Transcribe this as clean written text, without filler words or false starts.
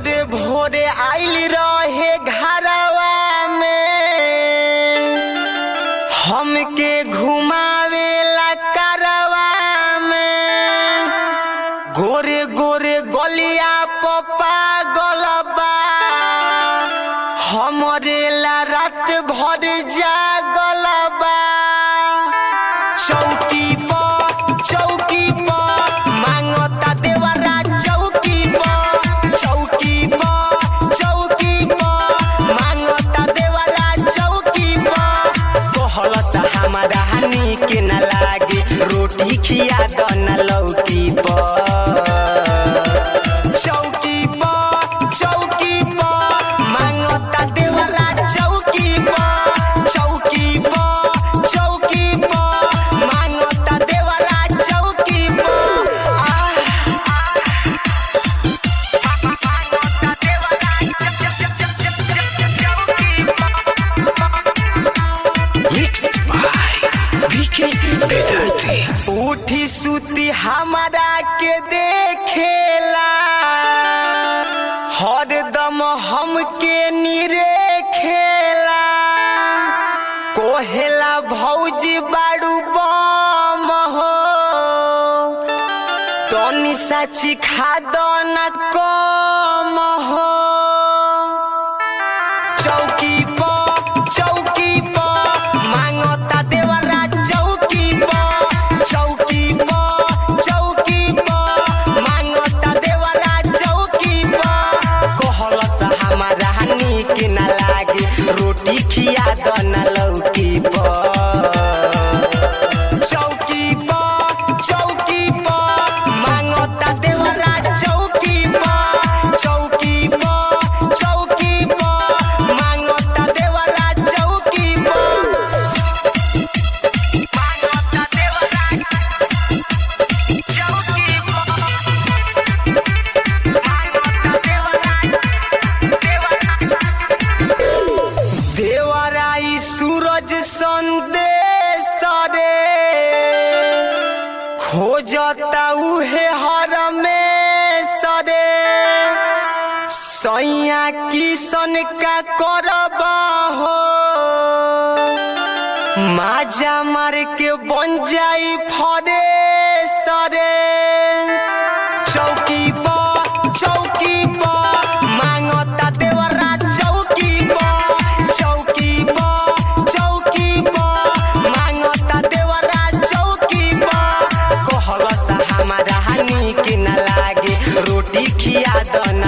भोरे भोरे आइल रहे घरवा में हमके घुमावेला करवा में गोरे गोरे गलिया पपा गलबा हमरे ला रात भर जागलबा चौकी पर मांगता देवरा चौकी पर मांगता देवरा चौकी पर कहलस हमारा हानि के न लागे रोटी खिया दन लौकी पर चौकी पर मांगता देवरा चौकी पर मांगता देवरा चौकी पर उठी सुती हमारा के देखेला हरदम हमके निरे खेला कोहेला भौजी बाड़ू बम हो तनी साची खादो न कम हो चौकी पर मांगता देवरा चौकी पर मांगता देवरा चौकी पर कहलस हमारा हानि के न लागे रोटी खिया दन लौकी पर चौकी पर मांगता देवरा चौकी पर मांगता देवरा चौकी पर देवराई सूरज संदेश रे खोजता उहे हर में सरे सैया किसन का करबा हो माजा मार के बन जाई फरे सरे चौकी पर मांगता देवरा चौकी पर मांगता देवरा चौकी पर कहलस हमारा हानि के न लागे रोटी खिया दन